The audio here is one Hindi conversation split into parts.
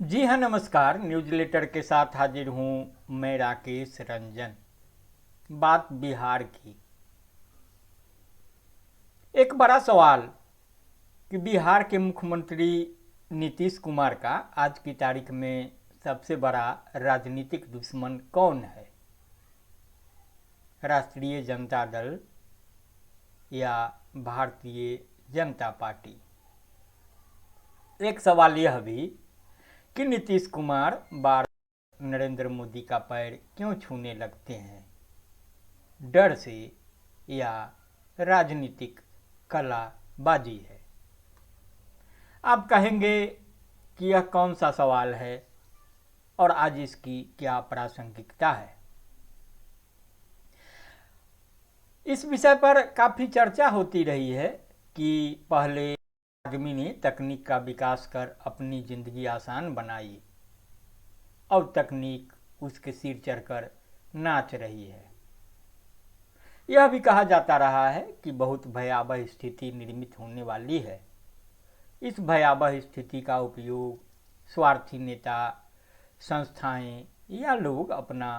जी हाँ, नमस्कार। न्यूज लेटर के साथ हाजिर हूँ मैं राकेश रंजन। बात बिहार की। एक बड़ा सवाल कि बिहार के मुख्यमंत्री नीतीश कुमार का आज की तारीख में सबसे बड़ा राजनीतिक दुश्मन कौन है? राष्ट्रीय जनता दल या भारतीय जनता पार्टी? एक सवाल यह भी कि नीतीश कुमार बार नरेंद्र मोदी का पैर क्यों छूने लगते हैं? डर से या राजनीतिक कलाबाजी है? आप कहेंगे कि यह कौन सा सवाल है और आज इसकी क्या प्रासंगिकता है? इस विषय पर काफ़ी चर्चा होती रही है कि पहले आदमी ने तकनीक का विकास कर अपनी ज़िंदगी आसान बनाई, अब तकनीक उसके सिर चढ़कर नाच रही है। यह भी कहा जाता रहा है कि बहुत भयावह स्थिति निर्मित होने वाली है। इस भयावह स्थिति का उपयोग स्वार्थी नेता, संस्थाएं या लोग अपना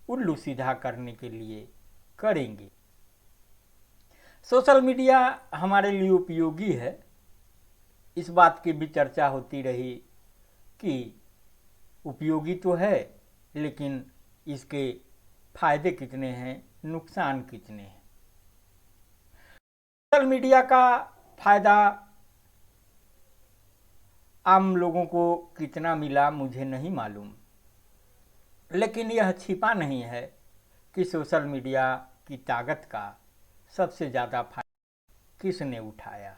उल्लू सीधा करने के लिए करेंगे। सोशल मीडिया हमारे लिए उपयोगी है, इस बात की भी चर्चा होती रही कि उपयोगी तो है, लेकिन इसके फायदे कितने हैं, नुकसान कितने हैं। सोशल मीडिया का फायदा आम लोगों को कितना मिला मुझे नहीं मालूम, लेकिन यह छिपा नहीं है कि सोशल मीडिया की ताकत का सबसे ज़्यादा फायदा किसने उठाया।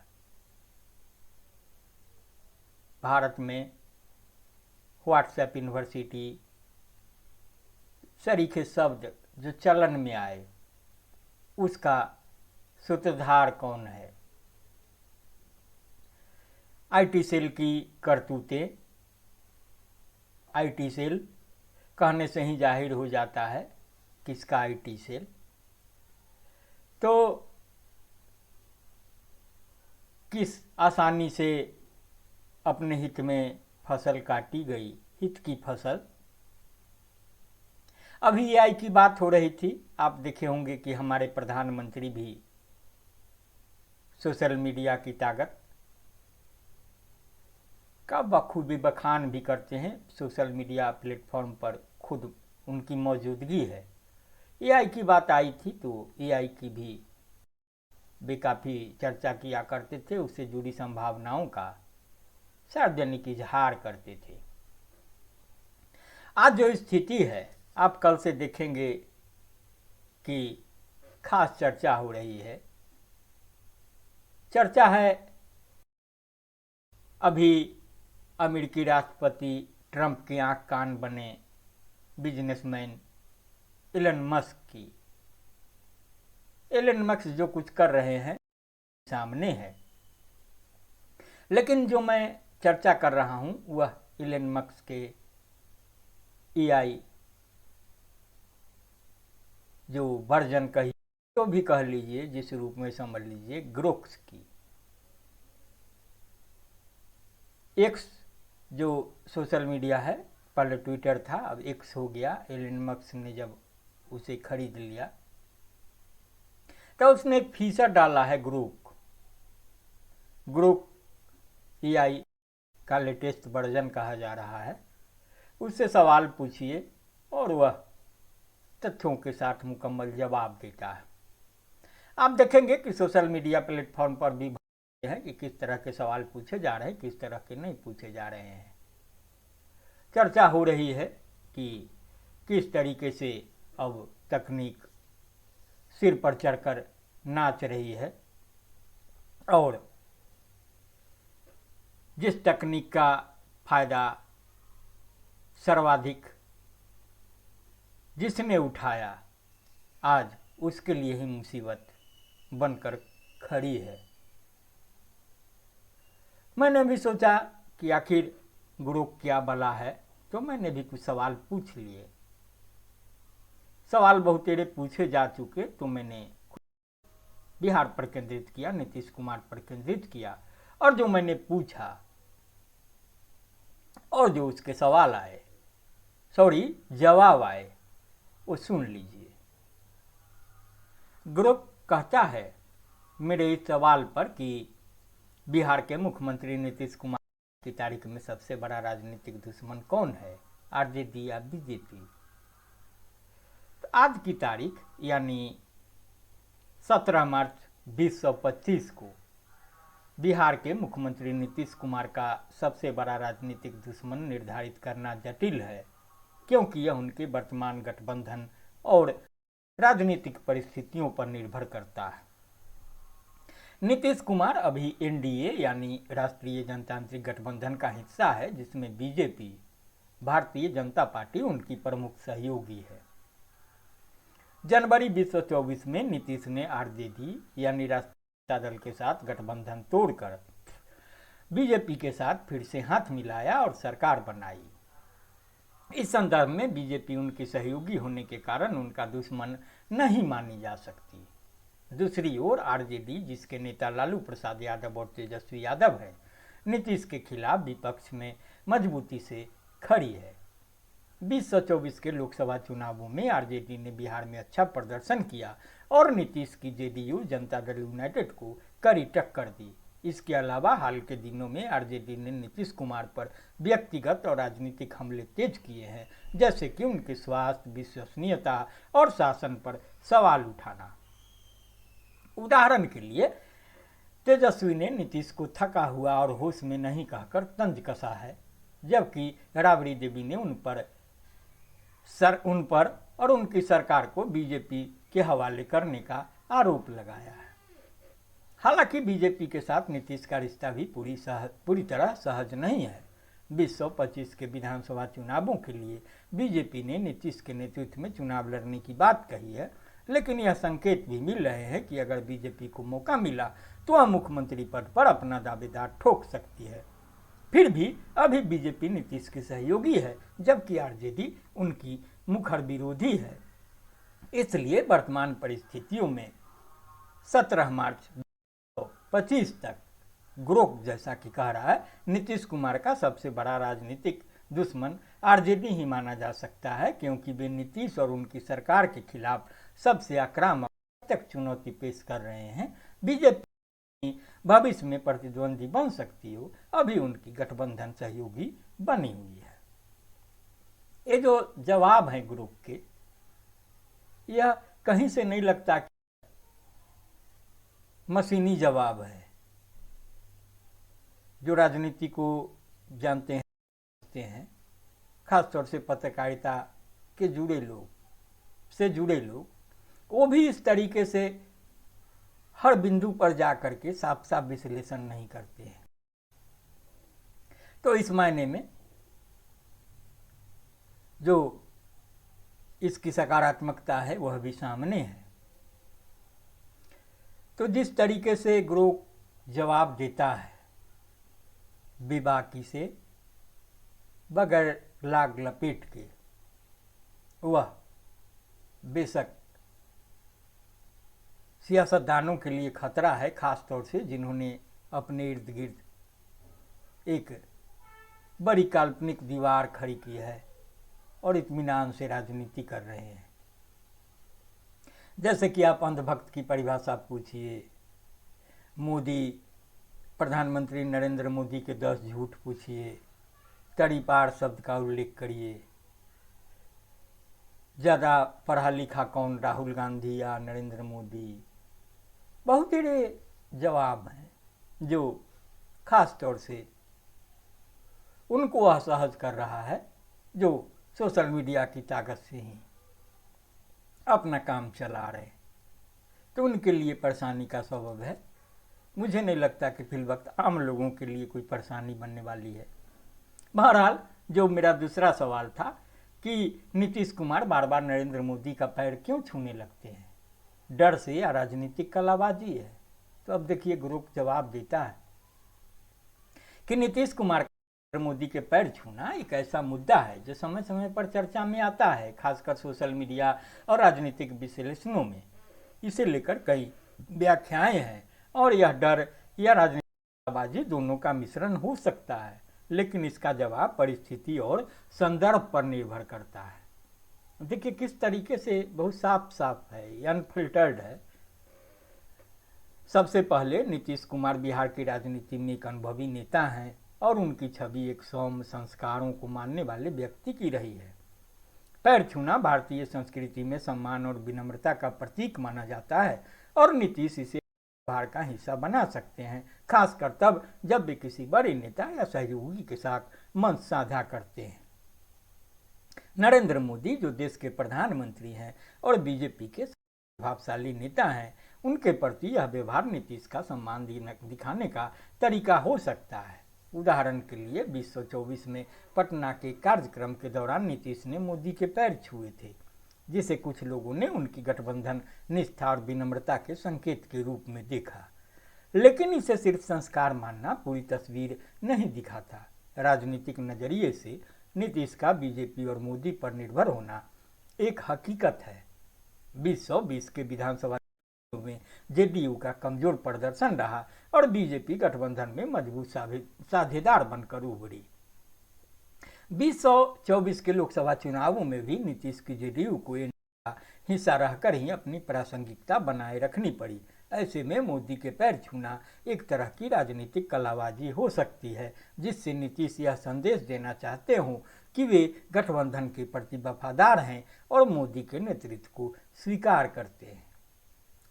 भारत में व्हाट्सएप यूनिवर्सिटी सरीखे शब्द जो चलन में आए, उसका सूत्रधार कौन है? आईटी सेल की करतूतें। आईटी सेल कहने से ही जाहिर हो जाता है किसका आईटी सेल। तो किस आसानी से अपने हित में फसल काटी गई, हित की फसल। अभी एआई की बात हो रही थी, आप देखे होंगे कि हमारे प्रधानमंत्री भी सोशल मीडिया की ताकत का बखूबी बखान भी करते हैं। सोशल मीडिया प्लेटफॉर्म पर खुद उनकी मौजूदगी है। एआई की बात आई थी तो एआई की भी वे काफ़ी चर्चा किया करते थे, उससे जुड़ी संभावनाओं का सार्वजनिक इजहार करते थे। आज जो स्थिति है, आप कल से देखेंगे कि खास चर्चा हो रही है। चर्चा है अभी अमेरिकी राष्ट्रपति ट्रंप की आंख कान बने बिजनेसमैन एलन मस्क की। एलन मस्क जो कुछ कर रहे हैं सामने है, लेकिन जो मैं चर्चा कर रहा हूं वह एलन मस्क के एआई जो वर्जन कही तो भी कह लीजिए, जिस रूप में समझ लीजिए, ग्रोक्स की। एक्स जो सोशल मीडिया है, पहले ट्विटर था, अब एक्स हो गया। एलन मस्क ने जब उसे खरीद लिया तो उसने एक फीचर डाला है ग्रोक। ग्रोक एआई का लेटेस्ट वर्जन कहा जा रहा है। उससे सवाल पूछिए और वह तथ्यों के साथ मुकम्मल जवाब देता है। आप देखेंगे कि सोशल मीडिया प्लेटफॉर्म पर भी है कि किस तरह के सवाल पूछे जा रहे हैं, किस तरह के नहीं पूछे जा रहे हैं। चर्चा हो रही है कि किस तरीके से अब तकनीक सिर पर चढ़कर नाच रही है और जिस तकनीक का फायदा सर्वाधिक जिसने उठाया, आज उसके लिए ही मुसीबत बनकर खड़ी है। मैंने भी सोचा कि आखिर ग्रोक क्या बला है, तो मैंने भी कुछ सवाल पूछ लिए। सवाल बहुतेरे पूछे जा चुके, तो मैंने बिहार पर केंद्रित किया, नीतीश कुमार पर केंद्रित किया। और जो मैंने पूछा और जो उसके सवाल आए, जवाब आए, वो सुन लीजिए। ग्रुप कहता है मेरे इस सवाल पर कि बिहार के मुख्यमंत्री नीतीश कुमार की तारीख में सबसे बड़ा राजनीतिक दुश्मन कौन है, आरजेडी या बीजेपी। तो आज की तारीख यानी 17 मार्च 2025 को बिहार के मुख्यमंत्री नीतीश कुमार का सबसे बड़ा राजनीतिक दुश्मन निर्धारित करना जटिल है, क्योंकि यह उनके वर्तमान गठबंधन और राजनीतिक परिस्थितियों पर निर्भर करता है। नीतीश कुमार अभी एनडीए यानी राष्ट्रीय जनतांत्रिक गठबंधन का हिस्सा है, जिसमें बीजेपी, भारतीय जनता पार्टी उनकी प्रमुख सहयोगी है। जनवरी 2024 में नीतीश ने आरजेडी यानी राष्ट्रीय जनता दल के साथ गठबंधन तोड़कर बीजेपी के साथ फिर से हाथ मिलाया और सरकार बनाई। इस संदर्भ में बीजेपी उनकी सहयोगी होने के कारण उनका दुश्मन नहीं मानी जा सकती। दूसरी ओर आरजेडी, जिसके नेता लालू प्रसाद यादव और तेजस्वी यादव हैं, नीतीश के खिलाफ विपक्ष में मजबूती से खड़ी है। 2024 के लोकसभा चुनावों में आरजेडी ने बिहार में अच्छा प्रदर्शन किया और नीतीश की जेडीयू जनता दल यूनाइटेड को कड़ी टक्कर दी। इसके अलावा हाल के दिनों में आरजेडी ने नीतीश कुमार पर व्यक्तिगत और राजनीतिक हमले तेज किए हैं, जैसे कि उनके स्वास्थ्य, विश्वसनीयता और शासन पर सवाल उठाना। उदाहरण के लिए तेजस्वी ने नीतीश को थका हुआ और होश में नहीं कहकर तंज कसा है, जबकि राबड़ी देवी ने उन पर और उनकी सरकार को बीजेपी के हवाले करने का आरोप लगाया है। हालांकि बीजेपी के साथ नीतीश का रिश्ता भी पूरी तरह सहज नहीं है। 2025 के विधानसभा चुनावों के लिए बीजेपी ने नीतीश के नेतृत्व में चुनाव लड़ने की बात कही है, लेकिन यह संकेत भी मिल रहे हैं कि अगर बीजेपी को मौका मिला तो वह मुख्यमंत्री पद पर अपना दावेदार ठोक सकती है। फिर भी अभी बीजेपी नीतीश की सहयोगी है, जबकि आरजेडी उनकी मुखर विरोधी है। इसलिए वर्तमान परिस्थितियों में 17 मार्च 2025 तक ग्रुप जैसा कि कह रहा है, नीतीश कुमार का सबसे बड़ा राजनीतिक दुश्मन आरजेडी ही माना जा सकता है, क्योंकि वे नीतीश और उनकी सरकार के खिलाफ सबसे आक्रामक तक चुनौती पेश कर रहे हैं। बीजेपी भविष्य में प्रतिद्वंदी बन सकती हो, अभी उनकी गठबंधन सहयोगी बनी हुई है। ये जो जवाब है ग्रुप के, यह कहीं से नहीं लगता कि मशीनी जवाब है। जो राजनीति को जानते हैं, खासतौर से पत्रकारिता के जुड़े लोग, वो भी इस तरीके से हर बिंदु पर जा करके साफ साफ विश्लेषण नहीं करते हैं। तो इस मायने में जो इसकी सकारात्मकता है वह भी सामने है। तो जिस तरीके से ग्रुप जवाब देता है, बेबाकी से, बगैर लाग लपेट के, वह बेशक सियासतदानों के लिए खतरा है, खासतौर से जिन्होंने अपने इर्द गिर्द एक बड़ी काल्पनिक दीवार खड़ी की है और इत्मीनान से राजनीति कर रहे हैं। जैसे कि आप अंधभक्त की परिभाषा पूछिए, प्रधानमंत्री नरेंद्र मोदी के 10 झूठ पूछिए, तड़ीपार शब्द का उल्लेख करिए, ज़्यादा पढ़ा लिखा कौन, राहुल गांधी या नरेंद्र मोदी। बहुत सारे जवाब हैं जो खास तौर से उनको असहज कर रहा है, जो सोशल मीडिया की ताकत से ही अपना काम चला रहे, तो उनके लिए परेशानी का सबब है। मुझे नहीं लगता कि फिलवक्त आम लोगों के लिए कोई परेशानी बनने वाली है। बहरहाल, जो मेरा दूसरा सवाल था कि नीतीश कुमार बार बार नरेंद्र मोदी का पैर क्यों छूने लगते हैं, डर से या राजनीतिक कलाबाजी है? तो अब देखिए ग्रुप जवाब देता है कि नीतीश कुमार मोदी के पैर छूना एक ऐसा मुद्दा है जो समय समय पर चर्चा में आता है, खासकर सोशल मीडिया और राजनीतिक विश्लेषणों में। इसे लेकर कई व्याख्याएं हैं और यह डर या राजनीतिक बाजी दोनों का मिश्रण हो सकता है। लेकिन इसका जवाब परिस्थिति और संदर्भ पर निर्भर करता है। देखिए किस तरीके से बहुत साफ साफ है, अनफिल्टर्ड है। सबसे पहले नीतीश कुमार बिहार की राजनीति में एक अनुभवी नेता हैं और उनकी छवि एक सौम्य संस्कारों को मानने वाले व्यक्ति की रही है। पैर छूना भारतीय संस्कृति में सम्मान और विनम्रता का प्रतीक माना जाता है और नीतीश इसे व्यवहार का हिस्सा बना सकते हैं, खासकर तब जब वे किसी बड़े नेता या सहयोगी के साथ मंच साझा करते हैं। नरेंद्र मोदी जो देश के प्रधानमंत्री हैं और बीजेपी के प्रभावशाली नेता हैं, उनके प्रति यह व्यवहार नीतीश का सम्मान दिखाने का तरीका हो सकता है। उदाहरण के लिए 2024 में पटना के कार्यक्रम के दौरान नीतीश ने मोदी के पैर छुए थे, जिसे कुछ लोगों ने उनकी गठबंधन निष्ठा और विनम्रता के संकेत के रूप में देखा। लेकिन इसे सिर्फ संस्कार मानना पूरी तस्वीर नहीं दिखाता। राजनीतिक नजरिए से नीतीश का बीजेपी और मोदी पर निर्भर होना एक हकीकत है। 2020 के विधानसभा में जेडीयू का कमजोर प्रदर्शन रहा और बीजेपी गठबंधन में मजबूत साझेदार बनकर उभरी। 2024 के लोकसभा चुनावों में भी नीतीश की जेडीयू को हिस्सा रहकर ही अपनी प्रासंगिकता बनाए रखनी पड़ी। ऐसे में मोदी के पैर छूना एक तरह की राजनीतिक कलाबाजी हो सकती है, जिससे नीतीश यह संदेश देना चाहते हों कि वे गठबंधन के प्रति वफादार हैं और मोदी के नेतृत्व को स्वीकार करते हैं।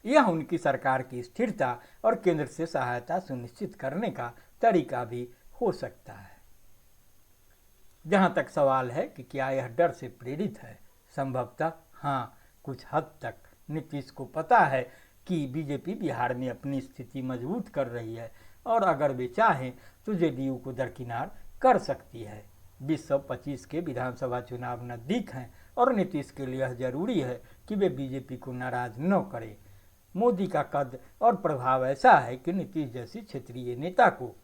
यह उनकी सरकार की स्थिरता और केंद्र से सहायता सुनिश्चित करने का तरीका भी हो सकता है। जहां तक सवाल है कि क्या यह डर से प्रेरित है, संभवतः हाँ, कुछ हद तक। नीतीश को पता है कि बीजेपी बिहार में अपनी स्थिति मजबूत कर रही है और अगर वे चाहें तो जेडीयू को दरकिनार कर सकती है। 2025 के विधानसभा चुनाव नजदीक हैं और नीतीश के लिए यह जरूरी है कि वे बीजेपी को नाराज न करें। मोदी का कद और प्रभाव ऐसा है कि नीतीश जैसी क्षेत्रीय नेता को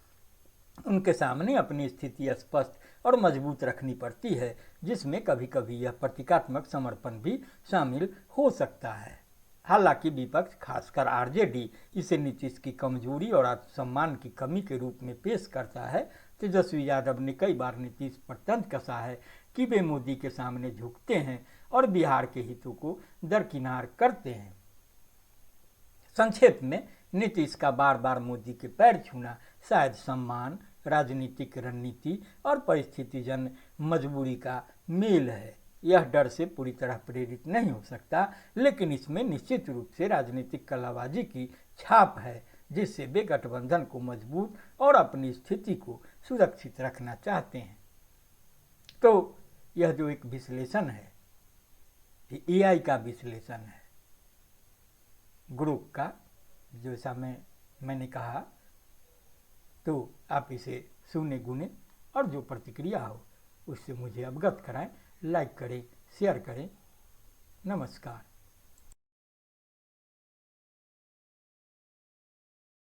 उनके सामने अपनी स्थिति स्पष्ट और मजबूत रखनी पड़ती है, जिसमें कभी कभी यह प्रतीकात्मक समर्पण भी शामिल हो सकता है। हालांकि विपक्ष, खासकर आरजेडी, इसे नीतीश की कमजोरी और आत्मसम्मान की कमी के रूप में पेश करता है। तेजस्वी यादव ने कई बार नीतीश पर तंज कसा है कि वे मोदी के सामने झुकते हैं और बिहार के हितों को दरकिनार करते हैं। संक्षेप में, नीतीश का बार बार मोदी के पैर छूना शायद सम्मान, राजनीतिक रणनीति और परिस्थितिजन्य मजबूरी का मेल है। यह डर से पूरी तरह प्रेरित नहीं हो सकता, लेकिन इसमें निश्चित रूप से राजनीतिक कलाबाजी की छाप है, जिससे वे गठबंधन को मजबूत और अपनी स्थिति को सुरक्षित रखना चाहते हैं। तो यह जो एक विश्लेषण है, एआई का विश्लेषण है, ग्रुप का, जैसा मैंने कहा, तो आप इसे सुने गुने और जो प्रतिक्रिया हो उससे मुझे अवगत कराएं। लाइक करें, शेयर करें। नमस्कार।